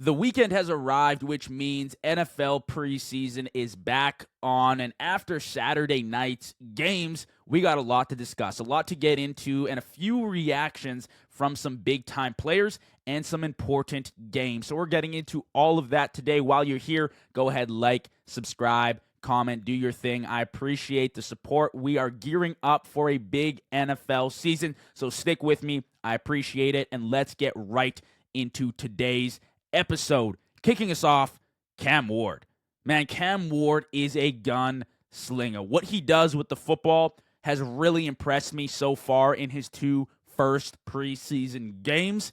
The weekend has arrived, which means NFL preseason is back on. And after Saturday night's games, we got a lot to discuss, a lot to get into, and a few reactions from some big time players and some important games. So we're getting into all of that today. While you're here, go ahead, like, subscribe, comment, do your thing. I appreciate the support. We are gearing up for a big NFL season. So stick with me. I appreciate it. And let's get right into today's episode. Kicking us off, Cam Ward. Man, Cam Ward is a gunslinger. What he does with the football has really impressed me so far in his two first preseason games.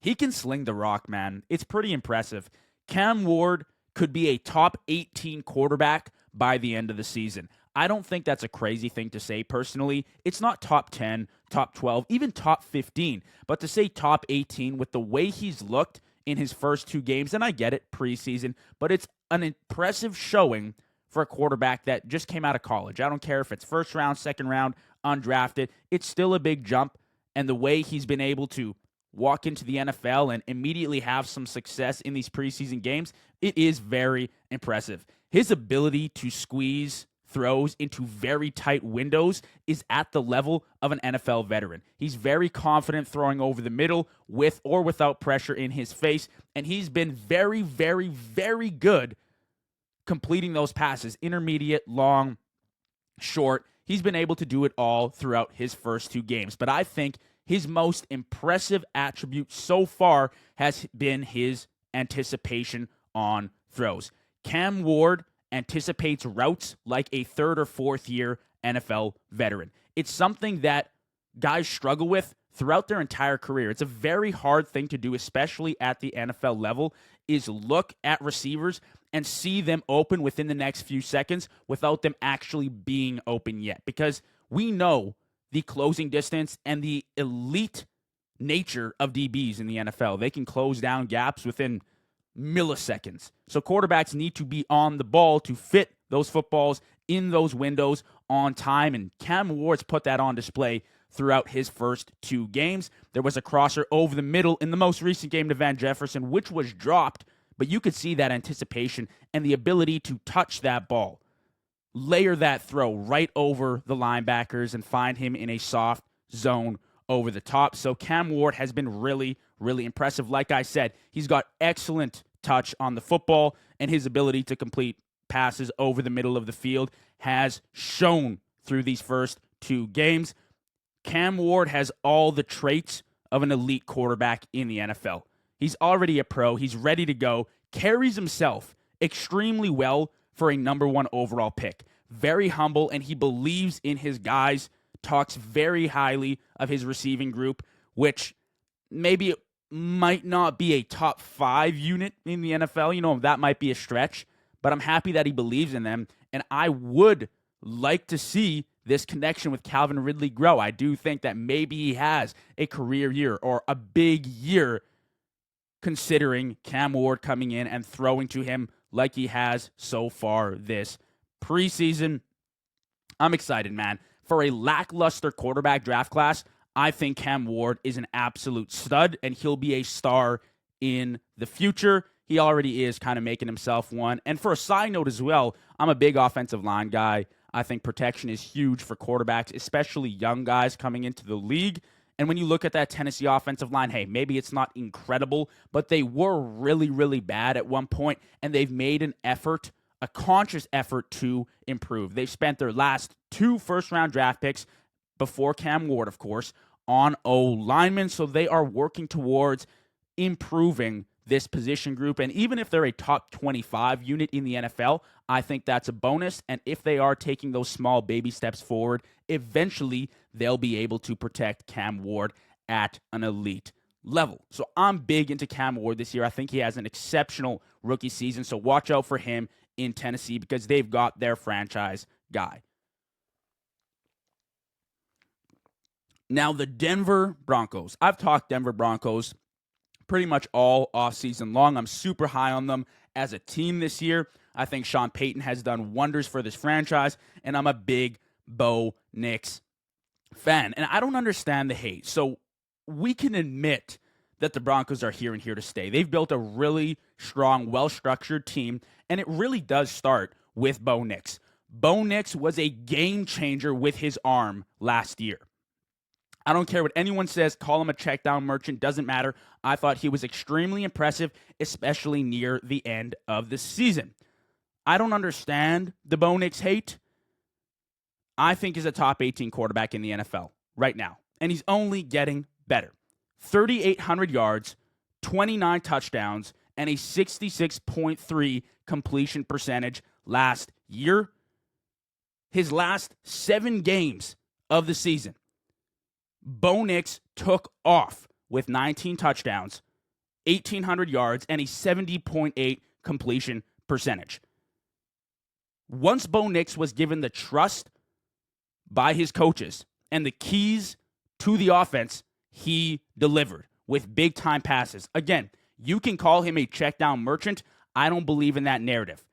He can sling the rock, man. It's pretty impressive. Cam Ward could be a top 18 quarterback by the end of the season. I don't think that's a crazy thing to say personally. It's not top 10, top 12, even top 15. But to say top 18 with the way he's looked in his first two games, and I get it, preseason, but it's an impressive showing for a quarterback that just came out of college. I don't care if it's first round, second round, undrafted. It's still a big jump, and the way he's been able to walk into the NFL and immediately have some success in these preseason games, it is very impressive. His ability to squeeze throws into very tight windows is at the level of an NFL veteran. He's very confident throwing over the middle with or without pressure in his face, and he's been very, very, very good completing those passes, intermediate, long, short. He's been able to do it all throughout his first two games, but I think his most impressive attribute so far has been his anticipation on throws. Cam Ward anticipates routes like a third or fourth year NFL veteran. It's something that guys struggle with throughout their entire career. It's a very hard thing to do, especially at the NFL level, is look at receivers and see them open within the next few seconds without them actually being open yet. Because we know the closing distance and the elite nature of DBs in the NFL. They can close down gaps within milliseconds. So quarterbacks need to be on the ball to fit those footballs in those windows on time, and Cam Ward's put that on display throughout his first two games. There was a crosser over the middle in the most recent game to Van Jefferson, which was dropped, but you could see that anticipation and the ability to touch that ball, layer that throw right over the linebackers and find him in a soft zone over the top. So Cam Ward has been really, really impressive. Like I said, he's got excellent touch on the football, and his ability to complete passes over the middle of the field has shown through these first two games. Cam Ward has all the traits of an elite quarterback in the NFL. He's already a pro. He's ready to go. Carries himself extremely well for a number one overall pick. Very humble, and he believes in his guys, talks very highly of his receiving group, which maybe it might not be a top 5 unit in the NFL. That might be a stretch, but I'm happy that he believes in them, and I would like to see this connection with Calvin Ridley grow. I do think that maybe he has a career year or a big year, considering Cam Ward coming in and throwing to him like he has so far this preseason. I'm excited, man. For a lackluster quarterback draft class, I think Cam Ward is an absolute stud, and he'll be a star in the future. He already is kind of making himself one. And for a side note as well, I'm a big offensive line guy. I think protection is huge for quarterbacks, especially young guys coming into the league. And when you look at that Tennessee offensive line, hey, maybe it's not incredible, but they were really, really bad at one point, and they've made an effort, a conscious effort to improve. They've spent their last 2 first-round draft picks, before Cam Ward, of course, on O-linemen, so they are working towards improving this position group. And even if they're a top 25 unit in the NFL, I think that's a bonus. And if they are taking those small baby steps forward, eventually they'll be able to protect Cam Ward at an elite level. So I'm big into Cam Ward this year. I think he has an exceptional rookie season, so watch out for him in Tennessee because they've got their franchise guy. Now, the Denver Broncos. I've talked Denver Broncos pretty much all offseason long. I'm super high on them as a team this year. I think Sean Payton has done wonders for this franchise, and I'm a big Bo Nix fan. And I don't understand the hate. So we can admit that the Broncos are here and here to stay. They've built a really strong, well-structured team, and it really does start with Bo Nix. Bo Nix was a game changer with his arm last year. I don't care what anyone says, call him a check down merchant, doesn't matter. I thought he was extremely impressive, especially near the end of the season. I don't understand the Bo Nix hate. I think he's a top 18 quarterback in the NFL right now, and he's only getting better. 3,800 yards, 29 touchdowns, and a 66.3 completion percentage last year. His last 7 games of the season, Bo Nix took off with 19 touchdowns, 1,800 yards, and a 70.8 completion percentage. Once Bo Nix was given the trust by his coaches and the keys to the offense, he delivered with big-time passes. Again, you can call him a check-down merchant. I don't believe in that narrative.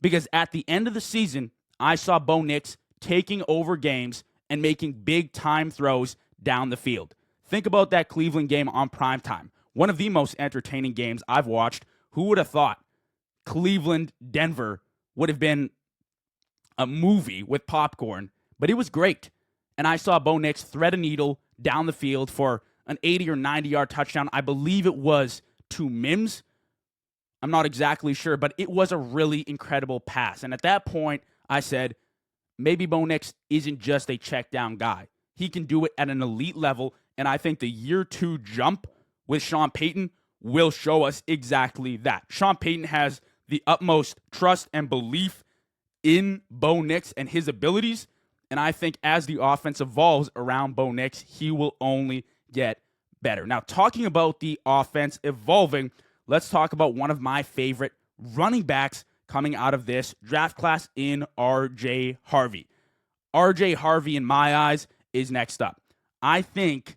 Because at the end of the season, I saw Bo Nix taking over games and making big-time throws down the field. Think about that Cleveland game on primetime. One of the most entertaining games I've watched. Who would have thought Cleveland-Denver would have been a movie with popcorn? But it was great. And I saw Bo Nix thread a needle down the field for an 80 or 90-yard touchdown. I believe it was to Mims. I'm not exactly sure, but it was a really incredible pass. And at that point, I said, maybe Bo Nix isn't just a check-down guy. He can do it at an elite level, and I think the year 2 jump with Sean Payton will show us exactly that. Sean Payton has the utmost trust and belief in Bo Nix and his abilities, and I think as the offense evolves around Bo Nix, he will only get better. Now, talking about the offense evolving, let's talk about one of my favorite running backs coming out of this draft class in R.J. Harvey. R.J. Harvey, in my eyes, is next up. I think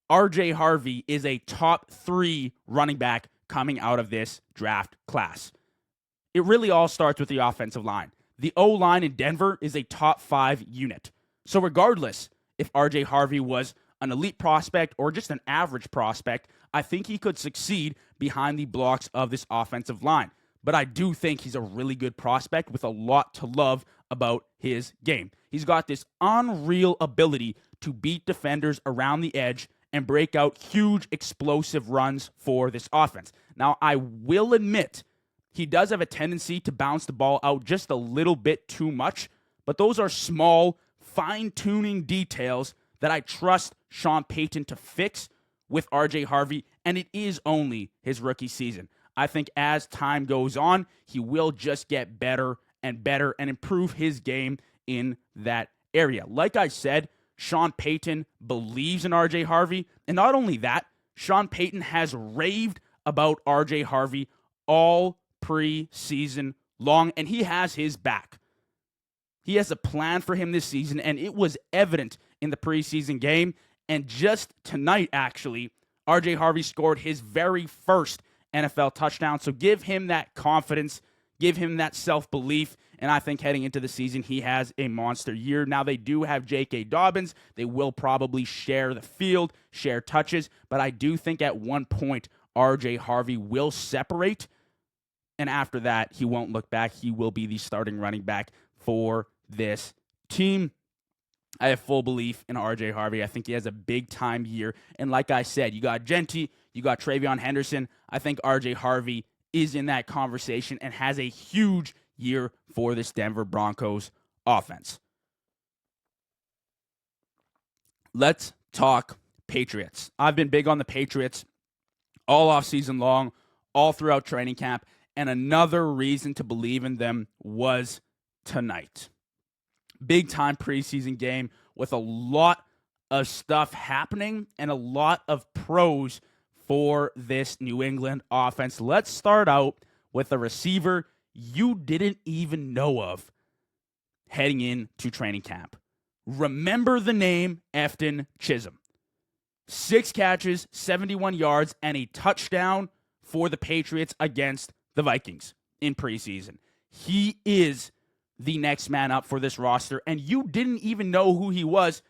R.J. Harvey is a top 3 running back coming out of this draft class. It really all starts with the offensive line. The O-line in Denver is a top 5 unit. So regardless if R.J. Harvey was an elite prospect or just an average prospect, I think he could succeed behind the blocks of this offensive line. But I do think he's a really good prospect with a lot to love about his game. He's got this unreal ability to beat defenders around the edge and break out huge explosive runs for this offense. Now, I will admit he does have a tendency to bounce the ball out just a little bit too much, but those are small, fine-tuning details that I trust Sean Payton to fix with R.J. Harvey, and it is only his rookie season. I think as time goes on, he will just get better and better and improve his game in that area. Like I said, Sean Payton believes in R.J. Harvey, and not only that, Sean Payton has raved about R.J. Harvey all preseason long, and he has his back. He has a plan for him this season, and it was evident in the preseason game. And just tonight, actually, R.J. Harvey scored his very first NFL touchdown. So give him that confidence, give him that self-belief, and I think heading into the season, he has a monster year. Now, they do have J.K. Dobbins. They will probably share the field, share touches, but I do think at one point, R.J. Harvey will separate, and after that, he won't look back. He will be the starting running back for this team. I have full belief in R.J. Harvey. I think he has a big-time year. And like I said, you got Genty, you got TreVeyon Henderson. I think R.J. Harvey is in that conversation and has a huge year for this Denver Broncos offense. Let's talk Patriots. I've been big on the Patriots all offseason long, all throughout training camp, and another reason to believe in them was tonight. Big-time preseason game with a lot of stuff happening and a lot of pros for this New England offense. Let's start out with a receiver you didn't even know of heading into training camp. Remember the name Efton Chism. 6 catches, 71 yards, and a touchdown for the Patriots against the Vikings in preseason. He is the next man up for this roster, and you didn't even know who he was.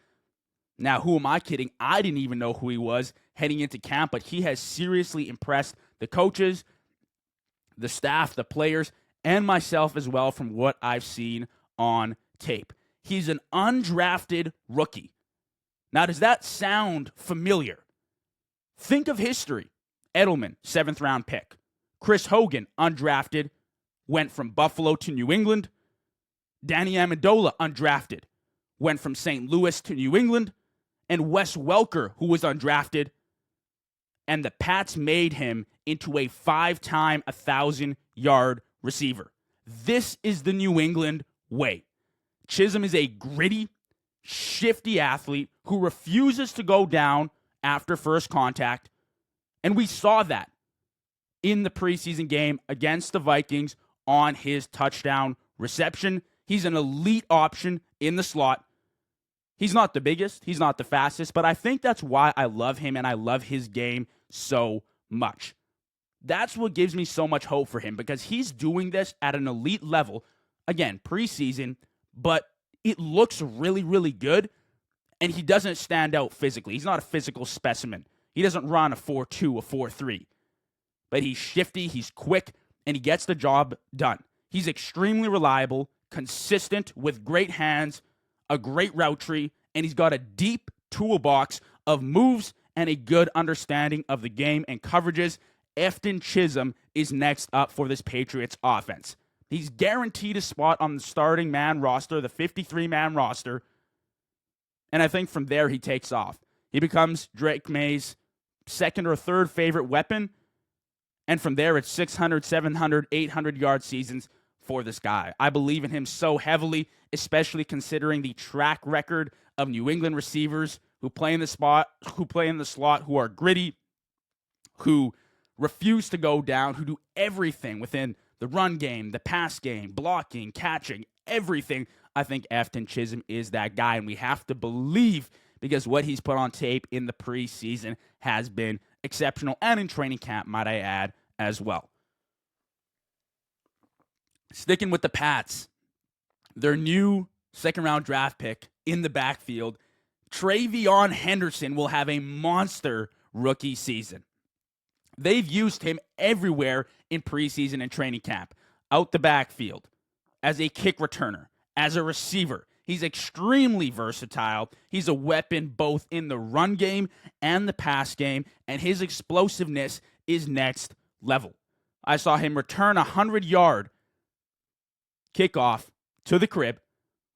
Now, who am I kidding? I didn't even know who he was heading into camp, but he has seriously impressed the coaches, the staff, the players, and myself as well from what I've seen on tape. He's an undrafted rookie. Now, does that sound familiar? Think of history. Edelman, 7th round pick. Chris Hogan, undrafted, went from Buffalo to New England. Danny Amendola, undrafted, went from St. Louis to New England. And Wes Welker, who was undrafted, and the Pats made him into a 5-time 1,000-yard receiver. This is the New England way. Chism is a gritty, shifty athlete who refuses to go down after first contact, and we saw that in the preseason game against the Vikings on his touchdown reception. He's an elite option in the slot. He's not the biggest, he's not the fastest, but I think that's why I love him and I love his game so much. That's what gives me so much hope for him, because he's doing this at an elite level. Again, preseason, but it looks really, really good, and he doesn't stand out physically. He's not a physical specimen. He doesn't run a 4.2, a 4.3, but he's shifty, he's quick, and he gets the job done. He's extremely reliable, consistent, with great hands, a great route tree, and he's got a deep toolbox of moves and a good understanding of the game and coverages. Efton Chism is next up for this Patriots offense. He's guaranteed a spot on the starting man roster, the 53-man roster, and I think from there he takes off. He becomes Drake May's second or third favorite weapon, and from there it's 600, 700, 800-yard seasons for this guy. I believe in him so heavily, especially considering the track record of New England receivers who play in the slot, who are gritty, who refuse to go down, who do everything within the run game, the pass game, blocking, catching, everything. I think Efton Chism is that guy, and we have to believe, because what he's put on tape in the preseason has been exceptional, and in training camp, might I add, as well. Sticking with the Pats, their new second-round draft pick in the backfield, TreVeyon Henderson, will have a monster rookie season. They've used him everywhere in preseason and training camp. Out the backfield, as a kick returner, as a receiver. He's extremely versatile. He's a weapon both in the run game and the pass game, and his explosiveness is next level. I saw him return a 100-yard kickoff to the crib.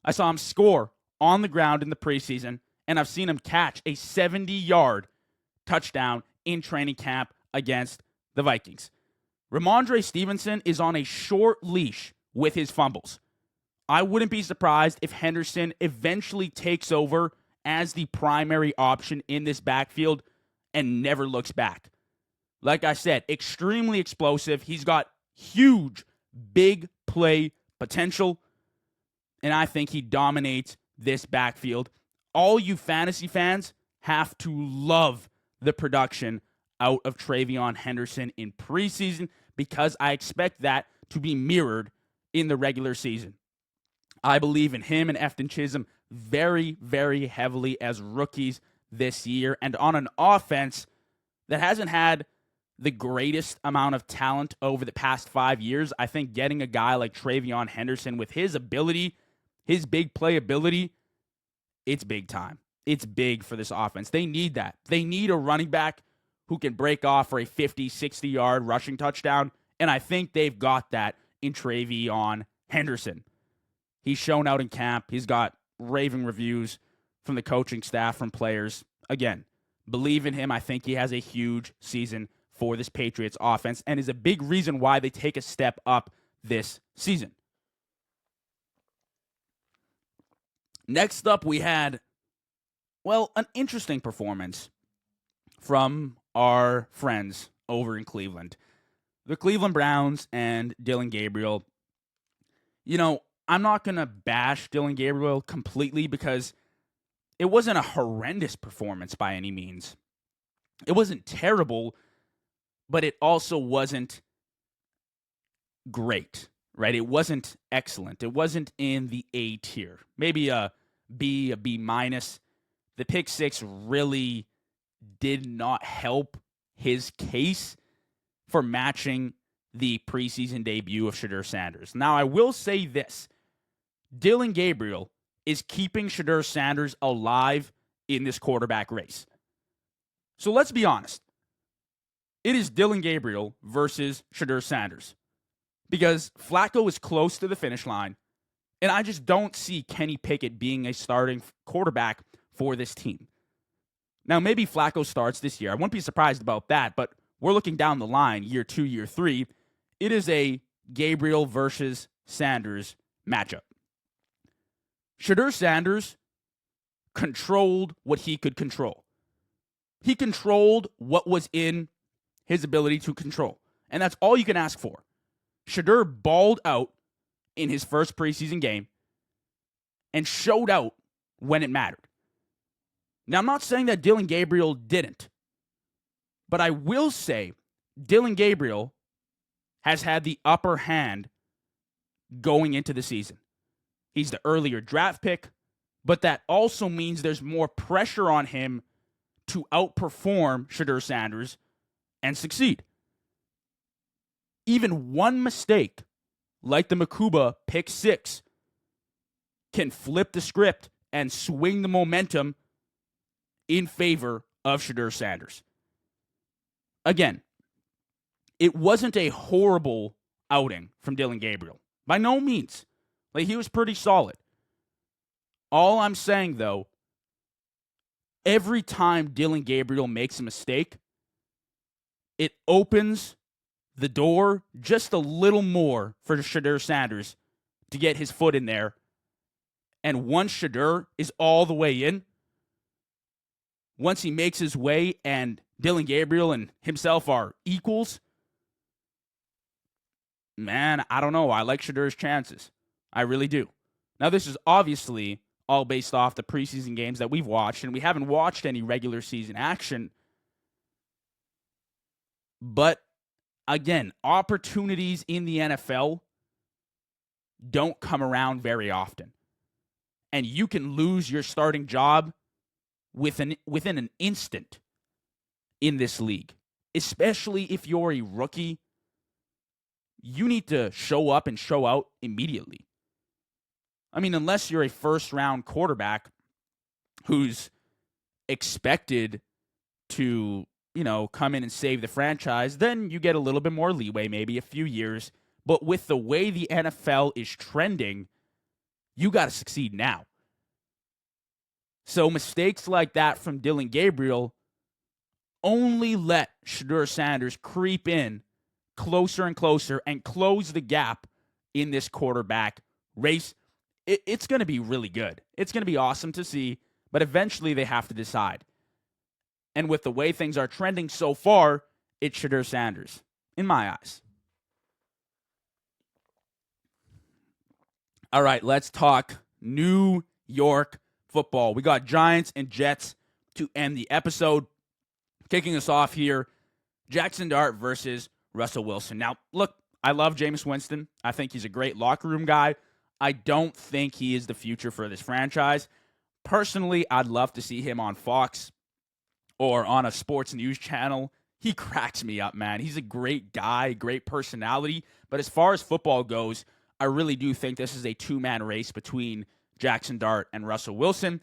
I saw him score on the ground in the preseason, and I've seen him catch a 70-yard touchdown in training camp against the Vikings. Ramondre Stevenson is on a short leash with his fumbles. I wouldn't be surprised if Henderson eventually takes over as the primary option in this backfield and never looks back. Like I said, extremely explosive. He's got huge, big play potential, and I think he dominates this backfield. All you fantasy fans have to love the production out of TreVeyon Henderson in preseason, because I expect that to be mirrored in the regular season. I believe in him and Efton Chism very, very heavily as rookies this year, and on an offense that hasn't had the greatest amount of talent over the past 5 years. I think getting a guy like TreVeyon Henderson with his ability, his big playability, it's big time. It's big for this offense. They need that. They need a running back who can break off for a 50, 60-yard rushing touchdown, and I think they've got that in TreVeyon Henderson. He's shown out in camp. He's got raving reviews from the coaching staff, from players. Again, believe in him. I think he has a huge season for this Patriots offense and is a big reason why they take a step up this season. Next up, we had, an interesting performance from our friends over in Cleveland. The Cleveland Browns and Dillon Gabriel. I'm not going to bash Dillon Gabriel completely, because it wasn't a horrendous performance by any means. It wasn't terrible, but it also wasn't great, right? It wasn't excellent. It wasn't in the A tier. Maybe a B minus, the pick six really did not help his case for matching the preseason debut of Shedeur Sanders. Now, I will say this. Dillon Gabriel is keeping Shedeur Sanders alive in this quarterback race. So let's be honest. It is Dillon Gabriel versus Shedeur Sanders. Because Flacco is close to the finish line, and I just don't see Kenny Pickett being a starting quarterback for this team. Now, maybe Flacco starts this year. I wouldn't be surprised about that, but we're looking down the line, year 2, year 3. It is a Gabriel versus Sanders matchup. Shedeur Sanders controlled what he could control. He controlled what was in his ability to control. And that's all you can ask for. Shedeur balled out in his first preseason game and showed out when it mattered. Now, I'm not saying that Dillon Gabriel didn't, but I will say Dillon Gabriel has had the upper hand going into the season. He's the earlier draft pick, but that also means there's more pressure on him to outperform Shedeur Sanders and succeed. Even one mistake, like the Makuba pick six, can flip the script and swing the momentum in favor of Shedeur Sanders. Again, it wasn't a horrible outing from Dillon Gabriel. By no means. He was pretty solid. All I'm saying, though, every time Dillon Gabriel makes a mistake, it opens the door just a little more for Shedeur Sanders to get his foot in there. And once Shedeur is all the way in, once he makes his way and Dillon Gabriel and himself are equals, man, I don't know. I like Shedeur's chances. I really do. Now, this is obviously all based off the preseason games that we've watched, and we haven't watched any regular season action. But again, opportunities in the NFL don't come around very often. And you can lose your starting job within an instant in this league. Especially if you're a rookie, you need to show up and show out immediately. I mean, unless you're a first-round quarterback who's expected to, come in and save the franchise, then you get a little bit more leeway, maybe a few years. But with the way the NFL is trending, you got to succeed now. So mistakes like that from Dillon Gabriel only let Shedeur Sanders creep in closer and closer and close the gap in this quarterback race. It's going to be really good. It's going to be awesome to see, but eventually they have to decide. And with the way things are trending so far, it's Shedeur Sanders, in my eyes. All right, let's talk New York football. We got Giants and Jets to end the episode. Kicking us off here, Jackson Dart versus Russell Wilson. Now, look, I love Jameis Winston. I think he's a great locker room guy. I don't think he is the future for this franchise. Personally, I'd love to see him on Fox or on a sports news channel. He cracks me up, man. He's a great guy, great personality. But as far as football goes, I really do think this is a two-man race between Jackson Dart and Russell Wilson.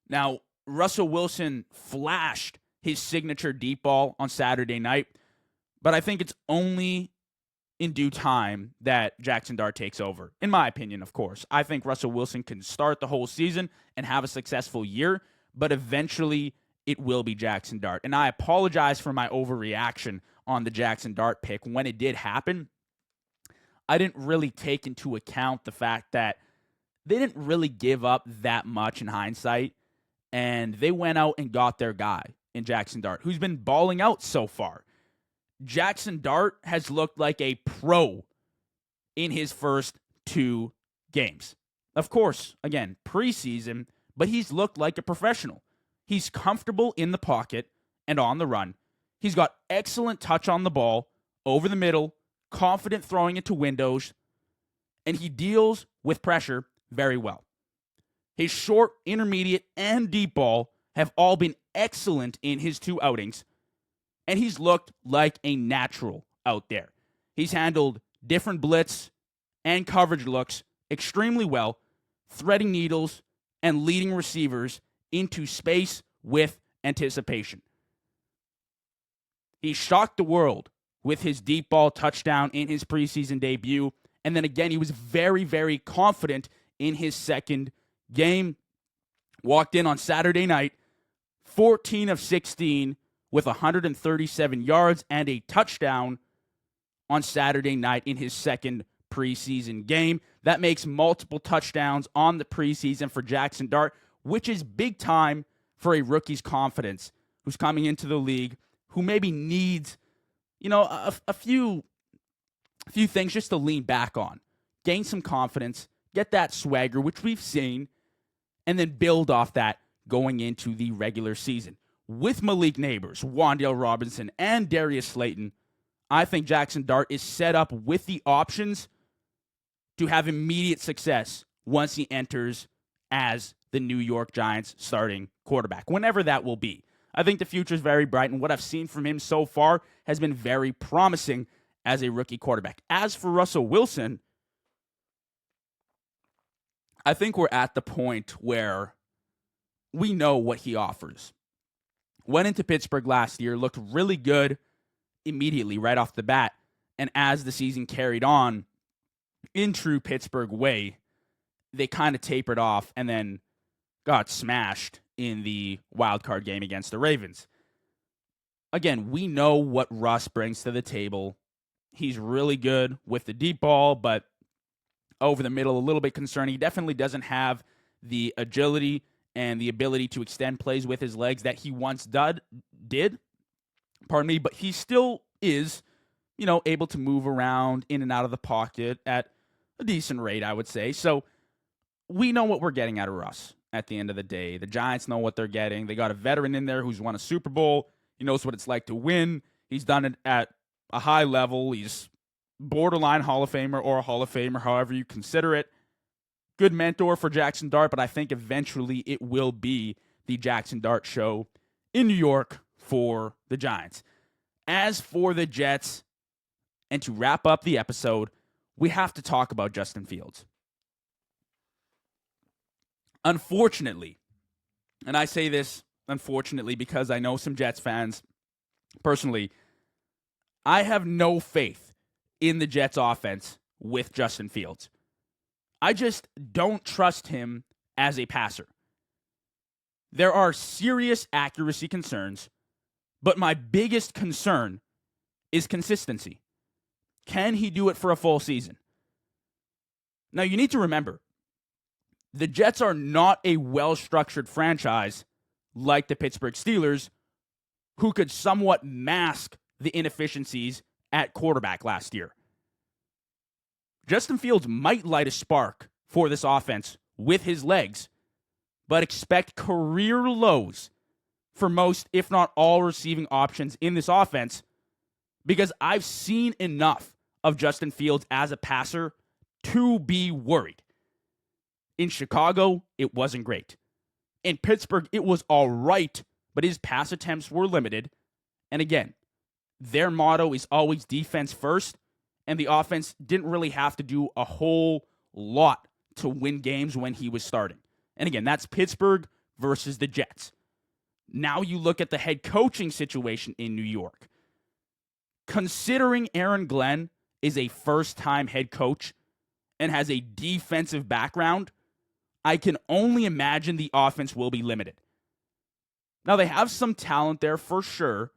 Now, Russell Wilson flashed his signature deep ball on Saturday night, but I think it's only in due time that Jackson Dart takes over. In my opinion, of course. I think Russell Wilson can start the whole season and have a successful year, but eventually it will be Jackson Dart. And I apologize for my overreaction on the Jackson Dart pick. When it did happen, I didn't really take into account the fact that they didn't really give up that much in hindsight, and they went out and got their guy in Jackson Dart, who's been balling out so far. Jackson Dart has looked like a pro in his first 2 games. Of course, again, preseason, but he's looked like a professional. He's comfortable in the pocket and on the run. He's got excellent touch on the ball, over the middle, confident throwing it to windows, and he deals with pressure very well. His short, intermediate, and deep ball have all been excellent in his 2 outings, and he's looked like a natural out there. He's handled different blitz and coverage looks extremely well, threading needles and leading receivers into space with anticipation. He shocked the world with his deep ball touchdown in his preseason debut, and then again, he was very, very confident in his second game. Walked in on Saturday night, 14 of 16 with 137 yards and a touchdown on Saturday night in his second preseason game. That makes multiple touchdowns on the preseason for Jackson Dart, which is big time for a rookie's confidence who's coming into the league, who maybe needs, a few things just to lean back on. Gain some confidence, get that swagger, which we've seen, and then build off that going into the regular season. With Malik Neighbors, Wan'Dale Robinson, and Darius Slayton, I think Jackson Dart is set up with the options to have immediate success once he enters as the New York Giants starting quarterback, whenever that will be. I think the future is very bright, and what I've seen from him so far has been very promising as a rookie quarterback. As for Russell Wilson, I think we're at the point where we know what he offers. Went into Pittsburgh last year, looked really good immediately right off the bat, and as the season carried on, in true Pittsburgh way, they kind of tapered off and then got smashed in the wild card game against the Ravens. Again, we know what Russ brings to the table. He's really good with the deep ball, but over the middle, a little bit concerning. He definitely doesn't have the agility and the ability to extend plays with his legs that he once did. Pardon me, but he still is, able to move around in and out of the pocket at a decent rate, I would say. So we know what we're getting out of Russ at the end of the day. The Giants know what they're getting. They got a veteran in there who's won a Super Bowl. He knows what it's like to win. He's done it at a high level. He's borderline Hall of Famer or a Hall of Famer, however you consider it. Good mentor for Jackson Dart, but I think eventually it will be the Jackson Dart show in New York for the Giants. As for the Jets, and to wrap up the episode, we have to talk about Justin Fields. Unfortunately, and I say this unfortunately because I know some Jets fans personally, I have no faith in the Jets offense with Justin Fields. I just don't trust him as a passer. There are serious accuracy concerns, but my biggest concern is consistency. Can he do it for a full season? Now, you need to remember, the Jets are not a well-structured franchise like the Pittsburgh Steelers, who could somewhat mask the inefficiencies at quarterback last year. Justin Fields might light a spark for this offense with his legs, but expect career lows for most, if not all, receiving options in this offense, because I've seen enough of Justin Fields as a passer to be worried. In Chicago, it wasn't great. In Pittsburgh, it was all right, but his pass attempts were limited. And again, their motto is always defense first, and the offense didn't really have to do a whole lot to win games when he was starting. And again, that's Pittsburgh versus the Jets. Now you look at the head coaching situation in New York. Considering Aaron Glenn is a first-time head coach and has a defensive background, I can only imagine the offense will be limited. Now, they have some talent there for sure,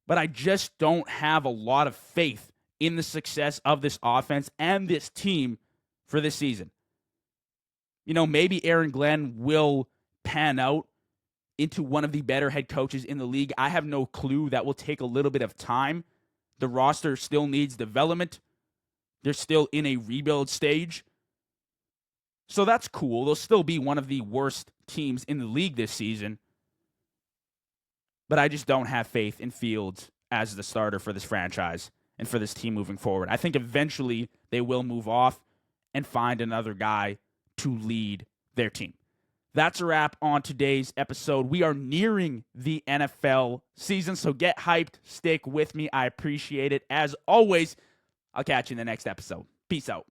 but I just don't have a lot of faith in the success of this offense and this team for this season. Maybe Aaron Glenn will pan out into one of the better head coaches in the league. I have no clue. That will take a little bit of time. The roster still needs development. They're still in a rebuild stage. So that's cool. They'll still be one of the worst teams in the league this season. But I just don't have faith in Fields as the starter for this franchise and for this team moving forward. I think eventually they will move off and find another guy to lead their team. that's a wrap on today's episode. We are nearing the NFL season, so get hyped. Stick with me. I appreciate it. As always, I'll catch you in the next episode. Peace out.